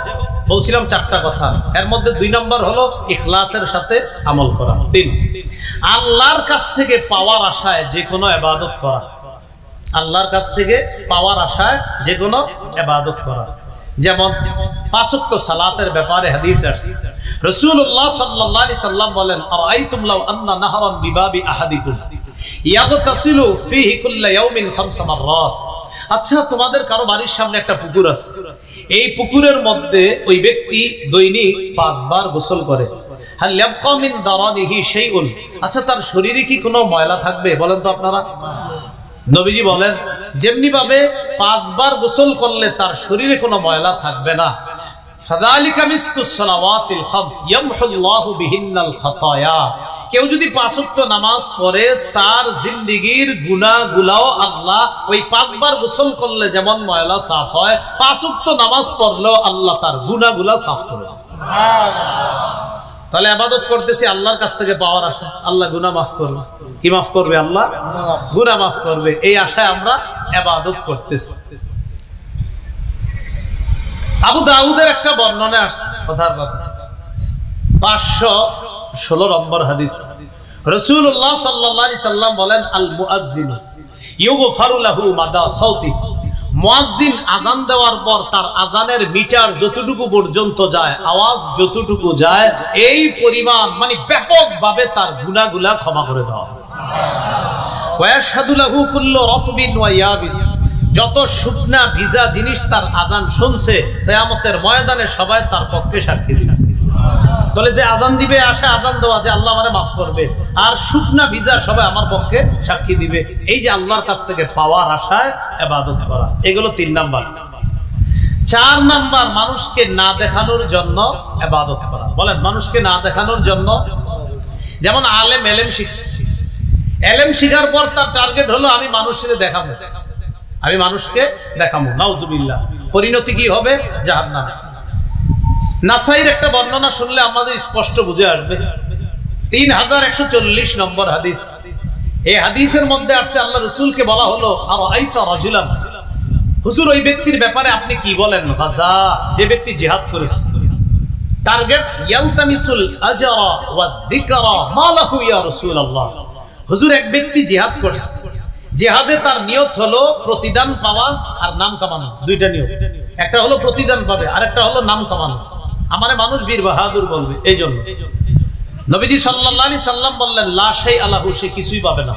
বলছিলাম 4টা কথা, এর মধ্যে 2 নম্বর হলো ইখলাসের সাথে আমল করা। 3, আল্লাহর কাছ থেকে পাওয়ার আশায় যে কোনো ইবাদত করা। আল্লাহর কাছ থেকে পাওয়ার আশায় যে কোনো ইবাদত করা। যেমন 5 ওয়াক্ত সালাতের ব্যাপারে হাদিস আছে, রাসূলুল্লাহ সাল্লাল্লাহু আলাইহি সাল্লাম বলেন, আরাইতুম লাউ আন্না নাহরান বিবাবি আহাদিকুম ইয়াগতাসিলু ফীহি কুল্লা ইয়াউমিন 5 মাররাত। আচ্ছা, তোমাদের কারো বাড়ির সামনে একটা পুকুর আছে, এই পুকুরের মধ্যে ওই ব্যক্তি দৈনিক 5 বার গোসল করে, হাল ইয়াবকা মিন দারানিহি শাইউন, আচ্ছা তার শরীরে কি কোনো ময়লা থাকবে? বলেন তো আপনারা। নবীজি বলেন, যেমনি ভাবে 5 বার গোসল করলে তার শরীরে কোনো ময়লা থাকবে না, ফাযালিকা মিসতুস সালাওয়াতিল খামস ইয়ামহুল্লাহু বিহিন্নাল খাতায়া, কেউ যদি 5 ওয়াক্ত নামাজ পড়ে তার জিন্দেগীর গুনাহগুলোও আল্লাহ ওই 5 বার গোসল করলে যেমন ময়লা সাফ হয়, 5 ওয়াক্ত নামাজ পড়লেও আল্লাহ তার গুনাহগুলো সাফ করে। সুবহানাল্লাহ। তাহলে ইবাদত করতেছি আল্লাহর কাছ থেকে পাওয়ার আশা, আল্লাহ গুনাহ মাফ করবে। কি মাফ করবে? আল্লাহ গুনাহ মাফ করবে, এই আশায় আমরা ইবাদত করতেছি। আবু দাউদের একটা বর্ণনা আছে, কথার কথা 516 নম্বর হাদিস, রাসূলুল্লাহ সাল্লাল্লাহু আলাইহি সাল্লাম বলেন, আল মুআজ্জিনু ইউগফারু লাহু মাদা সাউতি, মুয়াজ্জিন আজান দেওয়ার পর তার আজানের মিটার যতটুকু পর্যন্ত যায়, আওয়াজ যতটুকু যায়, এই পরিমাণ মানে ব্যাপকভাবে তার গুনাহগুলা ক্ষমা করে দেওয়া হয়। সুবহানাল্লাহ। ওয়া ইয়াশহাদু লাহু কুল্লু রাতবিন ওয়া ইয়াবিস, যত শুকনা ভিজা জিনিস তার আজান শুনছে, কিয়ামতের ময়দানে সবাই তার পক্ষে সাক্ষী দিবে। তাহলে যে আজান দিবে আসে আজান দেওয়া যে আল্লাহ আমারে মাফ করবে, আর শুকনা ভিজা সবাই আমার পক্ষে সাক্ষী দিবে। এই যে আল্লাহর কাছ থেকে পাওয়ার আশায় ইবাদত করা, এগুলো 3 নাম্বার। 4 নাম্বার, মানুষকে না দেখানোর জন্য ইবাদত করা। বলেন, মানুষকে না দেখানোর জন্য, যেমন আলেম এলেম শিখছে, এলেম শিখার পর তার টার্গেট হলো আমি মানুষকে দেখাবো, আমি মানুষকে দেখাবো, নাউজুবিল্লাহ, পরিণতি কি হবে? জাহান্নাম। নাসাইর একটা বর্ণনা শুনলে আমাদের স্পষ্ট বুঝে আসবে, 3140 নম্বর হাদিস। এই হাদিসের মধ্যে আসছে, আল্লাহ রাসূলকে বলা হলো, আরাইতা রাজুলান, হুজুর ওই ব্যক্তির ব্যাপারে আপনি কি বলেন? গাজা, যে ব্যক্তি জিহাদ করেছে, টার্গেট ইয়ালতামিসুল আজরা ওয়া যিকরা মা লাহু ইয়া রাসূলুল্লাহ। হুজুর এক ব্যক্তি জিহাদ করছে, জিহাদে তার নিয়ত হলো প্রতিদান পাওয়া আর নাম কামানো, 2টা নিয়ত। একটা হলো প্রতিদান পাবে, আরেকটা হলো নাম কামানো, আমারে মানুষ বীর বাহাদুর বলবে। এই জন্য নবীজি সাল্লাল্লাহু আলাইহি সাল্লাম বললেন, লা শাই আলাহু, সে কিছুই পাবে না।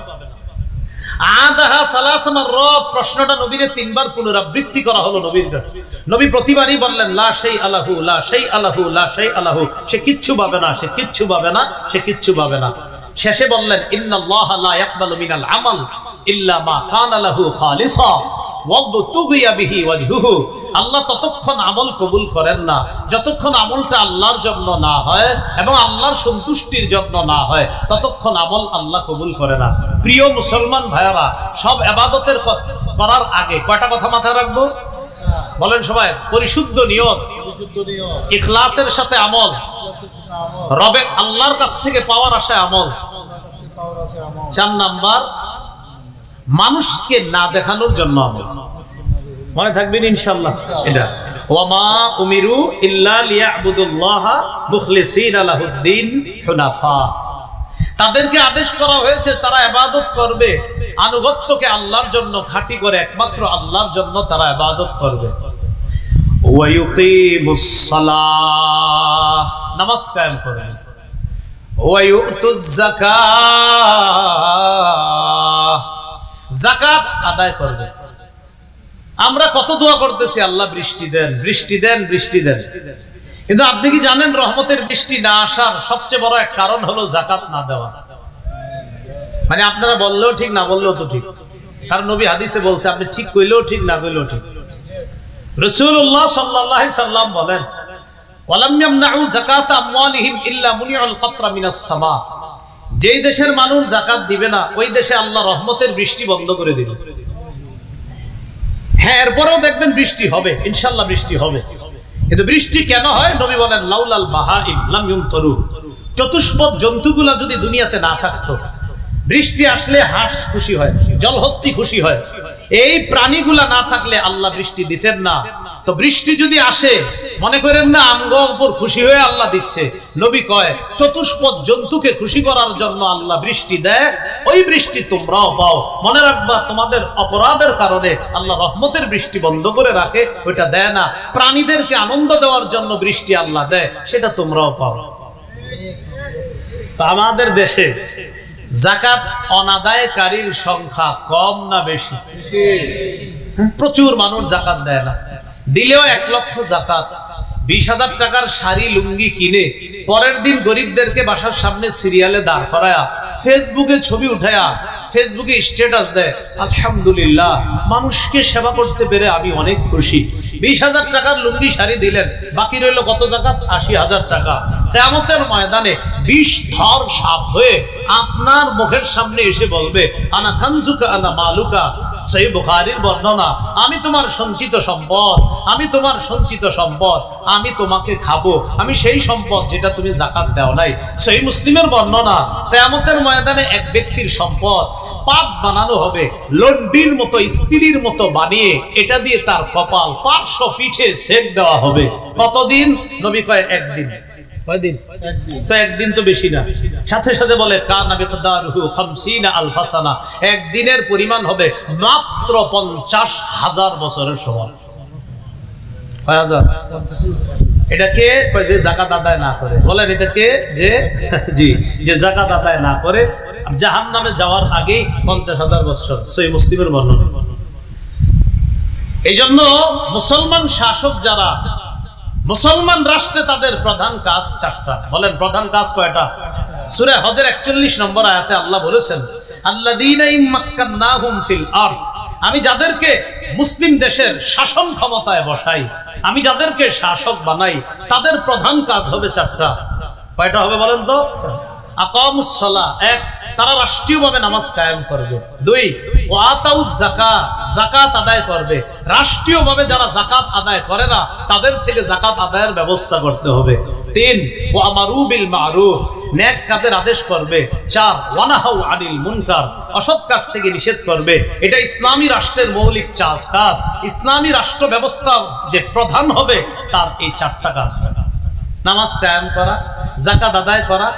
আদাহা সালাস মাররাত, প্রশ্নটা নবীরে 3 বার পুনরাবৃত্তি করা হলো নবীর কাছে। নবী প্রতিবারই বললেন, লা শাই আলাহু, লা শাই আলাহু, লা শাই আলাহু, সে কিচ্ছু পাবে না, সে কিচ্ছু পাবে না, সে কিচ্ছু পাবে না। শেষে বললেন, ইন্নাল্লাহা লা ইয়াকবালু মিনাল আমাল ইল্লা মা কানা লাহু খালিসা ওয়াবতুগিয়া বিহি ওয়াজহুহু, আল্লাহ ততক্ষণ আমল কবুল করেন না যতক্ষণ আমলটা আল্লাহর জন্য না হয় এবং আল্লাহর সন্তুষ্টির জন্য না হয়, ততক্ষণ আমল আল্লাহ কবুল করে না। প্রিয় মুসলমান ভাইরা, সব ইবাদতের করার আগে কয়টা কথা মাথায় রাখবো? বলেন সবাই, পরিশুদ্ধ নিয়ত, ইখলাসের সাথে আমল, রবে আল্লাহর কাছ থেকে পাওয়ার আশায় আমল। 4 নাম্বার, মানুষকে না দেখানোর জন্য আমল। মনে থাকবেন ইনশাআল্লাহ এটা, ওয়ামা উমিরু ইল্লা লিয়াবুদুল্লাহা মুখলিসিনা লাহুদ্দিন হুনাফা, তাদেরকে আদেশ করা হয়েছে তারা ইবাদত করবে, আনুগত্যকে আল্লাহর জন্য খাঁটি করে একমাত্র আল্লাহর জন্য তারা ইবাদত করবে। ওয়া ইউকিমুস সালাহ, নামাজ কায়েম করবে। ওয়া ইউতুজ যাকাত, যাকাত আদায় করবে। আমরা কত দোয়া করতেছি, আল্লাহ বৃষ্টি দেন, বৃষ্টি দেন, বৃষ্টি দেন, কিন্তু আপনি কি জানেন রহমতের বৃষ্টি না আসার সবচেয়ে বড় এক কারণ হলো যাকাত না দেওয়া। মানে আপনারা বললেও ঠিক, না বললেও তো ঠিক, কারণ নবী হাদিসে বলছে, আপনি ঠিক কইলেও ঠিক, না কইলেও ঠিক। রাসূলুল্লাহ সাল্লাল্লাহু আলাইহি সাল্লাম বলেন, ওয়ালাম ইয়ামনাউ যাকাত আমওয়ালিহিম ইল্লা মুনিউল কাতরা মিনাস সামা। যেই দেশের মানুষ যাকাত দিবে না ওই দেশে আল্লাহ রহমতের বৃষ্টি বন্ধ করে দিবে। হ্যাঁ, এরপরেও দেখবেন বৃষ্টি হবে, ইনশাআল্লাহ বৃষ্টি হবে। কিন্তু বৃষ্টি কেন হয়? নবী বলেন লাউলাল বাহাইম লাম ইউমতারু। চতুষ্পদ জন্তুগুলা যদি দুনিয়াতে না থাকতো, বৃষ্টি আসলে হাঁস খুশি হয়, জলহস্তি খুশি হয়, এই প্রাণীগুলা না থাকলে আল্লাহ বৃষ্টি দিতেন না। তো বৃষ্টি যদি আসে, মনে করেন না আমগো উপর খুশি হয়ে আল্লাহ দিচ্ছে। নবী কয় চতুষ্পদ জন্তুকে খুশি করার জন্য আল্লাহ বৃষ্টি দেয়, ওই বৃষ্টি তোমরাও পাও। মনে রাখবা, তোমাদের অপরাধের কারণে আল্লাহ রহমতের বৃষ্টি বন্ধ করে রাখে, ওইটা দেয় না। প্রাণীদেরকে আনন্দ দেওয়ার জন্য বৃষ্টি আল্লাহ দেয়, সেটা তোমরাও পাও। আমাদের দেশে যাকাত অনাদায়কারীর সংখ্যা কম না বেশি? প্রচুর মানুষ যাকাত দেয় না। দিলেও 1 লক্ষ যাকাত, 20,000 টাকার শাড়ি লুঙ্গি কিনে পরের দিন গরিবদেরকে বাসার সামনে সিরিয়ালে দাঁড় করায়া ফেসবুকে ছবি উঠায়া ফেসবুকে স্ট্যাটাস দেয়, আলহামদুলিল্লাহ মানুষকে সেবা করতে পেরে আমি অনেক খুশি। 20,000 টাকার লুঙ্গি শাড়ি দিলেন, বাকি রইল কত যাকাত? 80,000 টাকা। কিয়ামতের ময়দানে 20 ধর সাপ হয়ে আপনার মুখের সামনে এসে বলবে, আনা কানজুকা আনা মালুকা। সহিহ বুখারীর বর্ণনা, আমি তোমার সঞ্চিত সম্পদ, আমি তোমার সঞ্চিত সম্পদ, আমি তোমাকে খাবো, আমি সেই সম্পদ যেটা তুমি যাকাত দাও নাই। সহিহ মুসলিমের বর্ণনা, কিয়ামতের ময়দানে এক ব্যক্তির সম্পদ পাত বানানো হবে, লন্ডির মতো, স্ত্রীর মতো বানিয়ে এটা দিয়ে তার কপাল, পার্শ্ব, পিঠে সেক দেওয়া হবে। কতদিন? নবী কয় একদিন। কয়দিন? তো একদিন তো বেশি না। সাথে সাথে বলে কানা বিকদারুহু 50,000 সানা, একদিনের পরিমাণ হবে মাত্র 50,000 বছরের সমান। কয় হাজার? এটাকে কয় যে যাকাত আদায় না করে। বলেন এটাকে যে জি, যে যাকাত আদায় না করে জাহান্নামে যাওয়ার আগেই 50,000 বছর। সহিহ মুসলিমের বর্ণনা। এই জন্য মুসলমান শাসক যারা, মুসলমান রাষ্ট্রে তাদের প্রধান কাজ 4টা। বলেন প্রধান কাজ কয়টা? সূরা হজের 41 নম্বর আয়াতে আল্লাহ বলেছেন, আল্লাযীনা ইম্মাক্কান্নাহুম ফিল আরদ, আমি যাদেরকে মুসলিম দেশের শাসন ক্ষমতায় বসাই, আমি যাদেরকে শাসক বানাই, তাদের প্রধান কাজ হবে 4টা। কয়টা হবে বলেন তো? আকামুস সালাহ, 1 তারা রাষ্ট্রীয়ভাবে নামাজ কায়েম করবে। 2 ওয়া আতাউজ যাকাত, যাকাত আদায় করবে। রাষ্ট্রীয়ভাবে যারা যাকাত আদায় করে না তাদের থেকে যাকাত আদায়ের ব্যবস্থা করতে হবে। 3 ওয়া আমারু বিল মারুফ, নেক কাজের আদেশ করবে। 4 ওয়া নাহাউ আনিল মুনকার, অসৎ কাজ থেকে নিষেধ করবে। এটা ইসলামী রাষ্ট্রের মৌলিক 4 কাজ। ইসলামী রাষ্ট্র ব্যবস্থা যে প্রধান হবে তার এই 4টা কাজ: নামাজ কায়েম করা, যাকাত আদায় করা,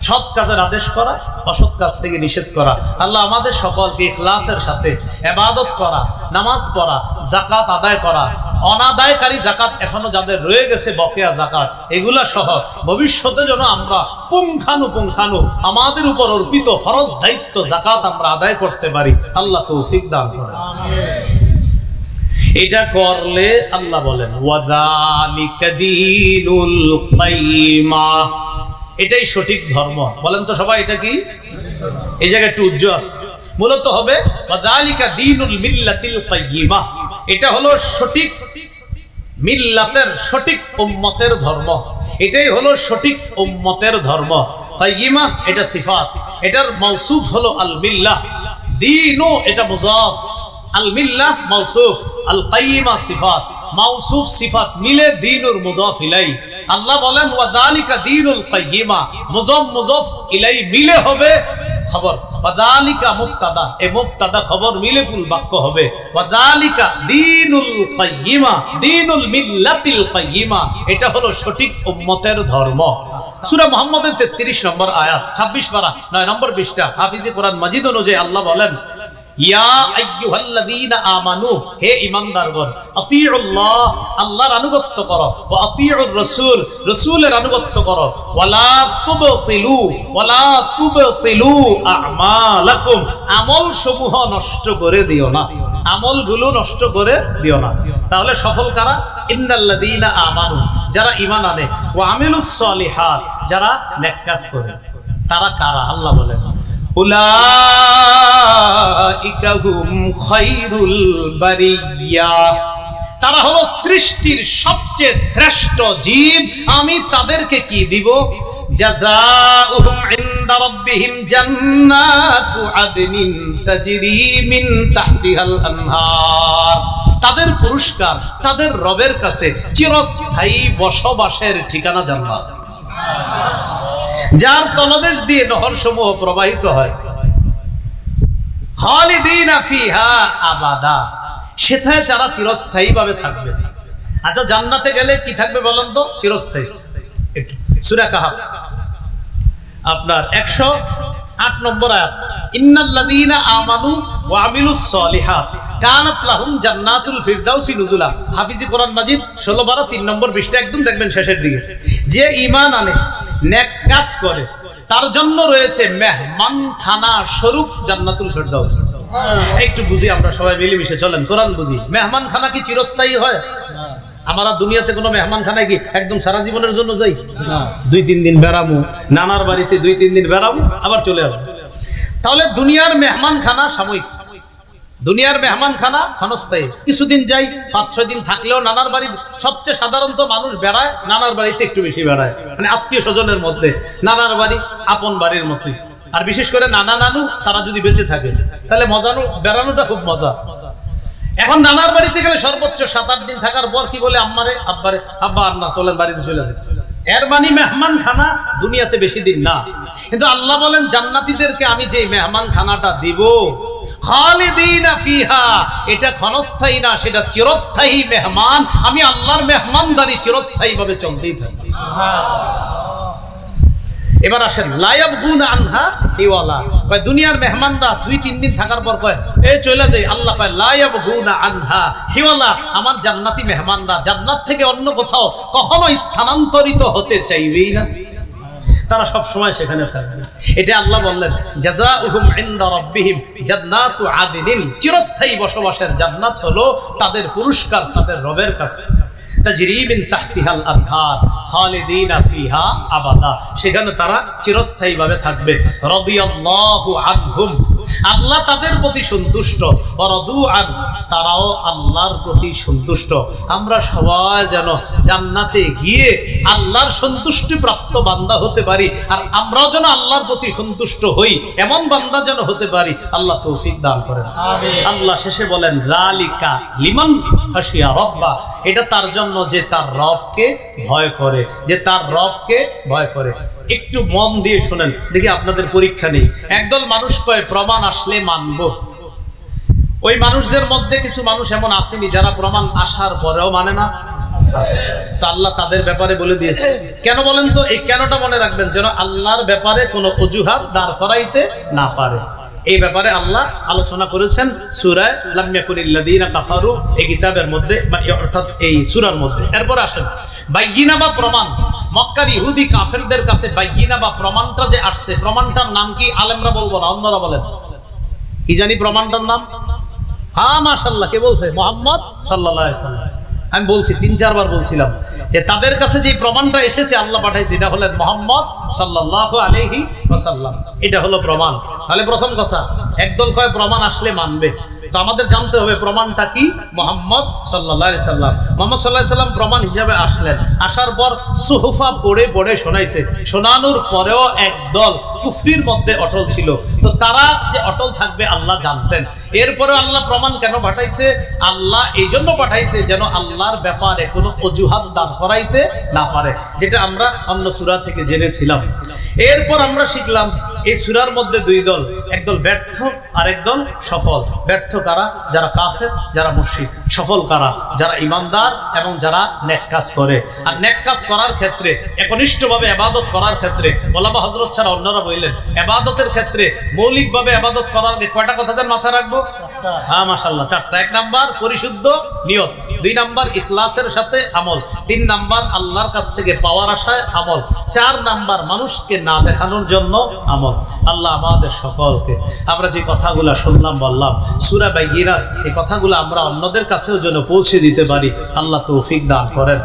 সৎ কাজের আদেশ করা, অসৎ কাজ থেকে নিষেধ করা। আল্লাহ আমাদের সকলকে ইখলাসের সাথে ইবাদত করা, নামাজ পড়া, যাকাত আদায় করা, অনাদায়কারী যাকাত এখনো যাদের রয়ে গেছে বকেয়া যাকাত, এগুলা সহ ভবিষ্যতে যেন আমরা পুঙ্খানুপুঙ্খানু আমাদের উপর অর্পিত ফরজ দায়িত্ব যাকাত আমরা আদায় করতে পারি। আল্লাহ তৌফিক দান করেন। এটা করলে আল্লাহ বলেন ওয়াযালিকা দীনুল কাইয়্যিমা, এটাই সঠিক ধর্ম। বলেন তো সবাই এটা কি? এই জায়গায় একটু উজ্জ্বল মূলত হবে ওয়াযালিকা দীনুল মিল্লাতিল কাইয়্যিমা, এটা হলো সঠিক মিল্লাতের, সঠিক উম্মতের ধর্ম। এটাই হলো সঠিক উম্মতের ধর্ম। কাইয়্যিমা এটা সিফাত, এটার মাওসুফ হলো আল মিল্লাহ। দীনু এটা মুযাফ, আল মিল্লাহ মাওসুফ, আল কাইয়্যিমা সিফাত। মাওসুফ সিফাত মিলে দীনুর মুযাফ ইলাই। আল্লাহ বলেন ওয়াযালিকা দীনুল কাইয়্যিমা, মুযাফ ইলাই মিলে হবে খবর। ওয়াযালিকা মুবতাদা, এই মুবতাদা খবর মিলে পুল বাক্য হবে। ওয়াযালিকা দীনুল কাইয়্যিমা, দীনুল মিল্লাতিল কাইয়্যিমা, এটা হলো সঠিক উম্মতের ধর্ম। সূরা মুহাম্মদের 33 নম্বর আয়াত, 26 পারা 9 নম্বর পৃষ্ঠা, হাফিজে কোরআন মাজিদ অনুযায়ী আল্লাহ বলেন, ইয়া আইয়ুহাল্লাযীনা আমানু, হে ঈমানদারগণ, আতিউল্লাহ, আল্লাহর আনুগত্য করো, ওয়া আতিউর রাসূল, রাসূলের আনুগত্য করো, ওয়ালা তুবতিলু আমালাকুম, আমল সমূহ নষ্ট করে দিও না, আমলগুলো নষ্ট করে দিও না। তাহলে সফল কারা? ইন্নাল্লাযীনা আমানু, যারা ঈমান আনে, ওয়া আমিলুস সলিহাত, যারা নেক কাজ করে। তারা কারা? আল্লাহ বলেন উলাইকা হুম খায়রুল বারিয়া, তারা হলো সৃষ্টির সবচেয়ে শ্রেষ্ঠ জীব। আমি তাদেরকে কি দিব? জাযাউহুম ইনদা রাব্বিহিম জান্নাতু আদনিন তাজরি মিন তাহতিহাল আনহার। তাদের পুরস্কার তাদের রবের কাছে চিরস্থায়ী বসবাসের ঠিকানা জান্নাত, যার তলদেশ দিয়ে নহরসমূহ প্রবাহিত হয়। খালিদিনা ফিহা আবাদা, সেথায় যারা চিরস্থায়ী ভাবে থাকবে। আচ্ছা, জান্নাতে গেলে কি থাকবে বলেন তো? চিরস্থায়ী। সূরা কাহফ আপনার 108 নম্বর আয়াত, ইন্নাল্লাযীনা আমানু ওয়া আমিলুস সলিহাত কানাত লাহুম জান্নাতুল ফিরদাউসি নুজুলা। হাফিজি কোরআন মাজিদ 16-12 3 নম্বর পৃষ্ঠা একদম দেখবেন শেষের দিকে। যে ঈমান আনে, নেক কাজ করে, তার জন্য রয়েছে মেহমানখানা স্বরূপ জান্নাতুল ফিরদাউস। একটু বুঝি আমরা সবাই মিলেমিশে, চলেন কোরআন বুঝি। মেহমানখানা কি চিরস্থায়ী হয়? আমরা দুনিয়াতে কোনো মেহমানখানায় কি একদম সারা জীবনের জন্য যাই না? 2-3 দিন বেড়াবো, নানার বাড়িতে 2-3 দিন বেড়াবো, আবার চলে আসবো। তাহলে দুনিয়ার মেহমানখানা সাময়িক, দুনিয়ার মেহমানখানা ক্ষণস্থায়ী। কিছুদিন যাই, 5-6 দিন থাকলেও নানার বাড়ি, সবচেয়ে সাধারণত মানুষ বেড়ায় নানার বাড়িতে একটু বেশি বেড়ায়, মানে আত্মীয় স্বজনের মধ্যে নানার বাড়ি আপন বাড়ির মতোই। আর বিশেষ করে নানা নানু তারা যদি বেঁচে থাকে তাহলে মজানো, বেড়ানোটা খুব মজা। এখন নানার বাড়িতে গেলে সর্বোচ্চ 7-8 দিন থাকার পর কি বলে? আম্মারে আব্বারে, আব্বা আর না, চলেন বাড়িতে চলে যান। এর মানে মেহমানখানা দুনিয়াতে বেশি দিন না। কিন্তু আল্লাহ বলেন জান্নাতীদেরকে আমি যে মেহমানখানাটা দিব, খালিদিনা ফিহা, এটা ক্ষণস্থায়ী না, সেটা চিরস্থায়ী মেহমান। আমি আল্লাহর মেহমানদারি চিরস্থায়ী ভাবে চলতেই থাকবে। এবার আসেন লা ইয়াবগুনা আনহা হিওয়ালা। কয় দুনিয়ার মেহমানরা 2-3 দিন থাকার পর কয় এই চলে যাই। আল্লাহ কয় লা ইয়াবগুনা আনহা হিওয়ালা, আমার জান্নাতি মেহমানরা জান্নাত থেকে অন্য কোথাও কখনো স্থানান্তরিত হতে চাইবেই না, তারা সব সময় সেখানে থাকবে। এটা আল্লাহ বললেন জাযাউহুম ইনদা রাব্বিহিম জান্নাতু আদনিন, চিরস্থায়ী বসবাসের জান্নাত হলো তাদের পুরস্কার তাদের রবের কাছে। তাজরি মিন তাহতিহাল আনহার খালিদিনা ফিহা আবাদা, সেখানে তারা চিরস্থায়ী ভাবে থাকবে। রাদিয়াল্লাহু আনহুম, আল্লাহ তাদের প্রতি সন্তুষ্ট। ওয়ারাদু আন, তারাও আল্লাহর প্রতি সন্তুষ্ট। আমরা সবাই যেন জান্নাতে গিয়ে আল্লাহর সন্তুষ্টি প্রাপ্ত বান্দা হতে পারি, আর আমরাও যেন আল্লাহর প্রতি সন্তুষ্ট হই, এমন বান্দা যেন হতে পারি। আল্লাহ তৌফিক দান করেন, আমিন। আল্লাহ শেষে বলেন যালিকা লিমান খাশিয়া রাব্বা, এটা তার জন্য যে তার রবকে ভয় করে, যে তার রবকে ভয় করে। একটু মন দিয়ে শুনেন, দেখি আপনাদের পরীক্ষা নেই। একদল মানুষ কয় প্রমাণ আসলে মানব। ওই মানুষদের মধ্যে কিছু মানুষ এমন আসেনি যারা প্রমাণ আসার পরেও মানে না? তা আল্লাহ তাদের ব্যাপারে বলে দিয়েছে। কেন বলেন তো? এই কেনটা মনে রাখবেন, যেন আল্লাহর ব্যাপারে কোনো অজুহাত দাঁড় করাইতে না পারে। এই ব্যাপারে আল্লাহ আলোচনা করেছেন সূরা লাম ইয়াকুনিল্লাযীনা কাফারু, এই কিতাবের মধ্যে, অর্থাৎ এই সূরার মধ্যে। এরপর আসেন বাইয়িনা বা প্রমাণ। মক্কার ইহুদি কাফেরদের কাছে বাইয়িনা বা প্রমাণটা যে আসছে, প্রমাণটার নাম কি? আলেমরা বলবো না, অন্যরা বলেন। কি জানি প্রমাণটার নাম? হ্যাঁ মাশাআল্লাহ, কে বলছে? মুহাম্মদ সাল্লাল্লাহু আলাইহি ওয়াসাল্লাম। আমি বলছি 3-4 বার বলছিলাম যে তাদের কাছে যে প্রমাণটা এসেছে আল্লাহ পাঠাইছে, এটা হলেন মুহাম্মদ সাল্লাল্লাহু আলাইহি ওয়াসাল্লাম। এটা হলো প্রমাণ। তাহলে প্রথম কথা, একদল কয় প্রমাণ আসলে মানবে, তো আমাদের জানতে হবে প্রমাণটা কি? মুহাম্মদ সাল্লাল্লাহু আলাইহি সাল্লাম। মুহাম্মদ সাল্লাল্লাহু আলাইহি সাল্লাম প্রমাণ হিসেবে আসলেন। আসার পর সুহুফা পড়ে পড়ে শোনাইছে। শোনানোর পরেও একদল কুফরির মধ্যে অটল ছিল, তো তারা যে অটল থাকবে আল্লাহ জানতেন। এরপরে আল্লাহ প্রমাণ কেন পাঠাইছে? আল্লাহ এই জন্য পাঠাইছে যেন আল্লাহর ব্যাপারে কোনো অজুহাত দাঁড় করাইতে না পারে, যেটা আমরা অন্য সূরা থেকে জেনেছিলাম। এরপর আমরা শিখলাম এই সূরার মধ্যে 2 দল, একদল ব্যর্থ আর একদল সফল। ব্যর্থ কারা? যারা কাফের, যারা মুশরিক। সফল কারা? যারা ঈমানদার এবং যারা নেক কাজ করে। আর নেক কাজ করার ক্ষেত্রে, একনিষ্ঠভাবে ইবাদত করার ক্ষেত্রে, ওলামা হযরত ছাড়া অন্যরা বললেন ইবাদতের ক্ষেত্রে মৌলিকভাবে ইবাদত করার আগে কয়টা কথা যেন মাথায় রাখবো? হ্যাঁ মাশাআল্লাহ, 4টা। 1 নাম্বার পরিশুদ্ধ নিয়ত, 2 নাম্বার ইখলাসের সাথে আমল, 3 নাম্বার আল্লাহর কাছ থেকে পাওয়ার আশায় আমল, 4 নাম্বার মানুষকে না দেখানোর জন্য আমল। আল্লাহ আমাদের সকলকে, আমরা যে কথাগুলো শুনলাম বললাম সূরা বাইয়িনার, এই কথাগুলো আমরা অন্যদের কাছেও যেন পৌঁছে দিতে পারি। আল্লাহ তৌফিক দান করেন।